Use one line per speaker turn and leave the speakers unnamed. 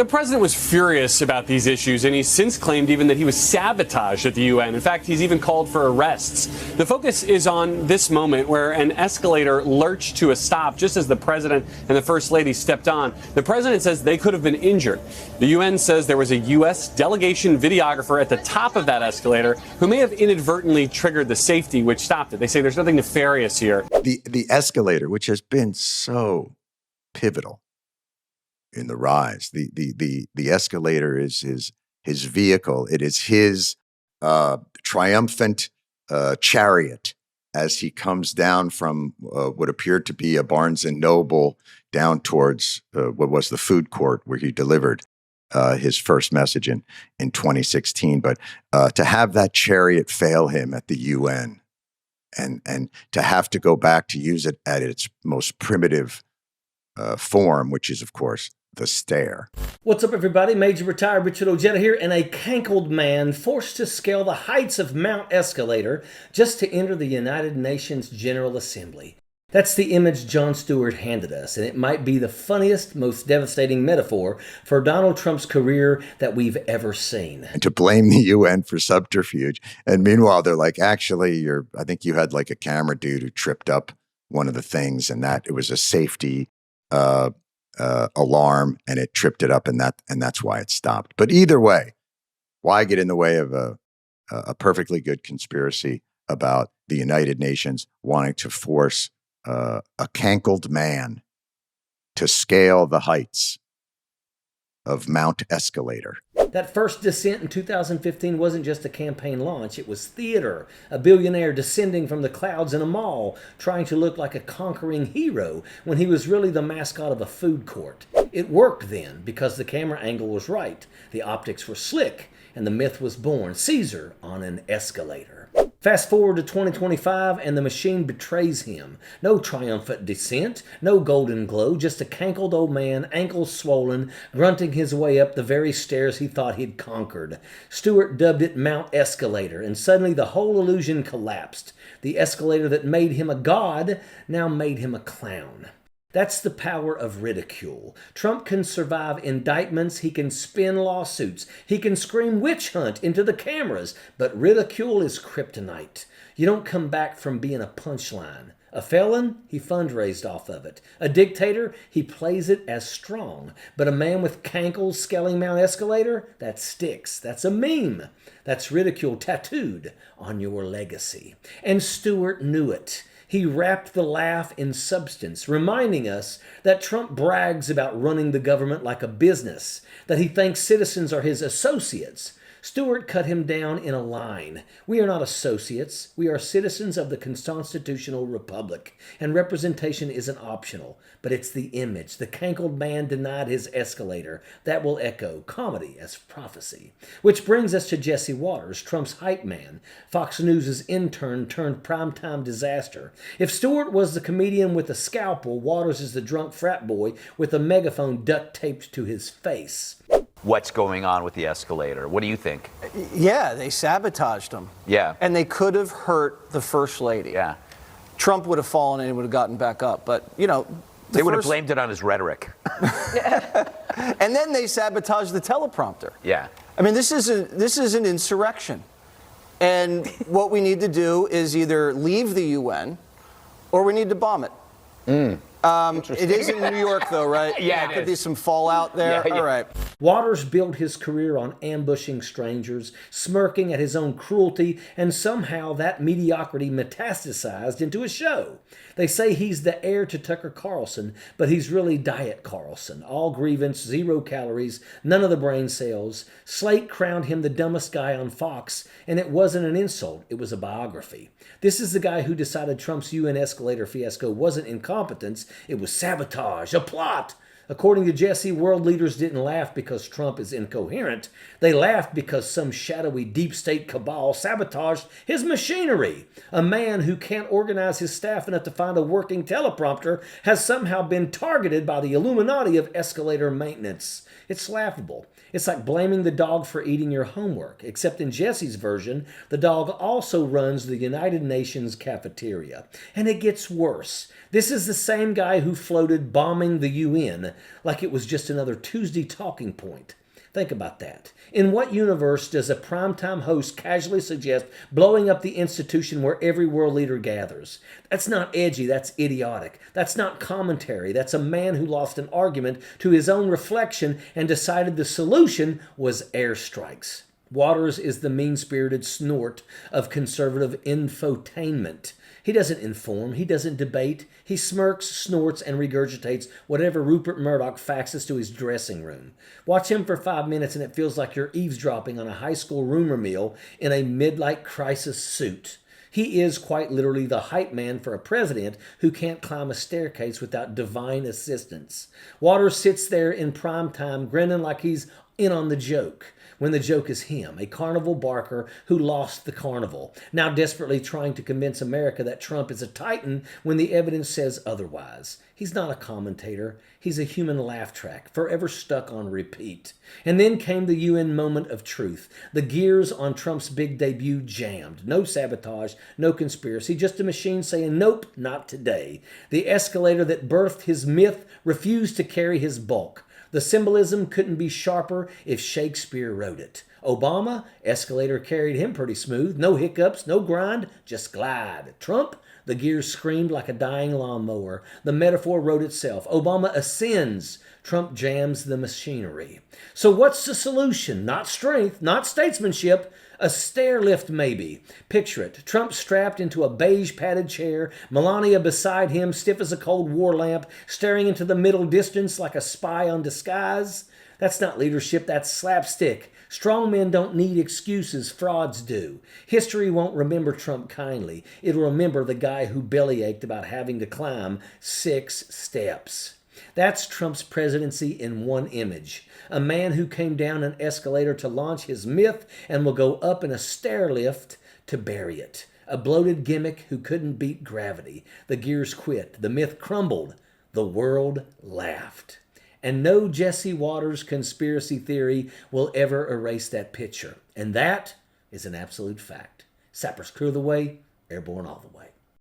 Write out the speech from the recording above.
The president was furious about these issues, and he's since claimed even that he was sabotaged at the UN. In fact, he's even called for arrests. The focus is on this moment where an escalator lurched to a stop just as the president and the first lady stepped on. The president says they could have been injured. The UN says there was a U.S. delegation videographer at the top of that escalator who may have inadvertently triggered the safety which stopped it. They say there's nothing nefarious here.
The escalator, which has been so pivotal in the rise. The escalator is his vehicle. It is his triumphant chariot as he comes down from what appeared to be a Barnes and Noble down towards what was the food court where he delivered his first message in 2016. But to have that chariot fail him at the UN and to have to go back to use it at its most primitive form, which is, of course, the stare.
What's up, everybody? Major Retired Richard Ojeda here, and a cankled man forced to scale the heights of Mount Escalator just to enter the United Nations General Assembly. That's the image Jon Stewart handed us, and it might be the funniest, most devastating metaphor for Donald Trump's career that we've ever seen.
And to blame the UN for subterfuge. And meanwhile, they're like, actually, I think you had like a camera dude who tripped up one of the things, and that it was a safety alarm, and it tripped it up, and that's why it stopped. But either way, why get in the way of a perfectly good conspiracy about the United Nations wanting to force a cankled man to scale the heights of Mount Escalator?
That first descent in 2015 wasn't just a campaign launch, it was theater. A billionaire descending from the clouds in a mall, trying to look like a conquering hero when he was really the mascot of a food court. It worked then because the camera angle was right, the optics were slick, and the myth was born. Caesar on an escalator. Fast forward to 2025 and the machine betrays him. No triumphant descent, no golden glow, just a cankled old man, ankles swollen, grunting his way up the very stairs he thought he'd conquered. Stewart dubbed it Mount Escalator, and suddenly the whole illusion collapsed. The escalator that made him a god now made him a clown. That's the power of ridicule. Trump can survive indictments, he can spin lawsuits, he can scream witch hunt into the cameras, but ridicule is kryptonite. You don't come back from being a punchline. A felon, he fundraised off of it. A dictator, he plays it as strong. But a man with cankles scaling Mount Escalator, that sticks. That's a meme. That's ridicule tattooed on your legacy. And Stewart knew it. He wrapped the laugh in substance, reminding us that Trump brags about running the government like a business, that he thinks citizens are his associates. Stewart cut him down in a line. We are not associates. We are citizens of the constitutional republic, and representation isn't optional, but it's the image. The cankled man denied his escalator. That will echo comedy as prophecy. Which brings us to Jesse Watters, Trump's hype man, Fox News' intern turned primetime disaster. If Stewart was the comedian with a scalpel, Watters is the drunk frat boy with a megaphone duct taped to his face.
What's going on with the escalator? What do you think?
Yeah, they sabotaged them.
Yeah.
And they could have hurt the first lady.
Yeah.
Trump would have fallen and he would have gotten back up. But, you know,
they would have blamed it on his rhetoric.
And then they sabotaged the teleprompter.
Yeah.
I mean, this is an insurrection. And what we need to do is either leave the UN or we need to bomb it. It is in New York, though, right?
Yeah,
there could be some fallout there.
Yeah.
All right.
Watters built his career on ambushing strangers, smirking at his own cruelty, and somehow that mediocrity metastasized into a show. They say he's the heir to Tucker Carlson, but he's really Diet Carlson. All grievance, 0 calories, none of the brain cells. Slate crowned him the dumbest guy on Fox, and it wasn't an insult, it was a biography. This is the guy who decided Trump's UN escalator fiasco wasn't incompetence, it was sabotage, a plot. According to Jesse, world leaders didn't laugh because Trump is incoherent. They laughed because some shadowy deep state cabal sabotaged his machinery. A man who can't organize his staff enough to find a working teleprompter has somehow been targeted by the Illuminati of escalator maintenance. It's laughable. It's like blaming the dog for eating your homework, except in Jesse's version, the dog also runs the United Nations cafeteria. And it gets worse. This is the same guy who floated bombing the UN like it was just another Tuesday talking point. Think about that. In what universe does a primetime host casually suggest blowing up the institution where every world leader gathers? That's not edgy, that's idiotic. That's not commentary. That's a man who lost an argument to his own reflection and decided the solution was airstrikes. Waters is the mean-spirited snort of conservative infotainment. He doesn't inform, he doesn't debate, he smirks, snorts, and regurgitates whatever Rupert Murdoch faxes to his dressing room. Watch him for 5 minutes and it feels like you're eavesdropping on a high school rumor mill in a midlife crisis suit. He is quite literally the hype man for a president who can't climb a staircase without divine assistance. Waters sits there in prime time grinning like he's in on the joke, when the joke is him, a carnival barker who lost the carnival, now desperately trying to convince America that Trump is a titan when the evidence says otherwise. He's not a commentator. He's a human laugh track, forever stuck on repeat. And then came the UN moment of truth. The gears on Trump's big debut jammed. No sabotage, no conspiracy, just a machine saying, nope, not today. The escalator that birthed his myth refused to carry his bulk. The symbolism couldn't be sharper if Shakespeare wrote it. Obama, escalator carried him pretty smooth. No hiccups, no grind, just glide. Trump, the gears screamed like a dying lawnmower. The metaphor wrote itself. Obama ascends. Trump jams the machinery. So what's the solution? Not strength, not statesmanship. A stair lift, maybe. Picture it. Trump strapped into a beige padded chair, Melania beside him, stiff as a cold war lamp, staring into the middle distance like a spy on disguise. That's not leadership, that's slapstick. Strong men don't need excuses, frauds do. History won't remember Trump kindly. It'll remember the guy who bellyached about having to climb 6 steps. That's Trump's presidency in one image. A man who came down an escalator to launch his myth and will go up in a stair lift to bury it. A bloated gimmick who couldn't beat gravity. The gears quit. The myth crumbled. The world laughed. And no Jesse Waters conspiracy theory will ever erase that picture. And that is an absolute fact. Sappers clear the way, airborne all the way.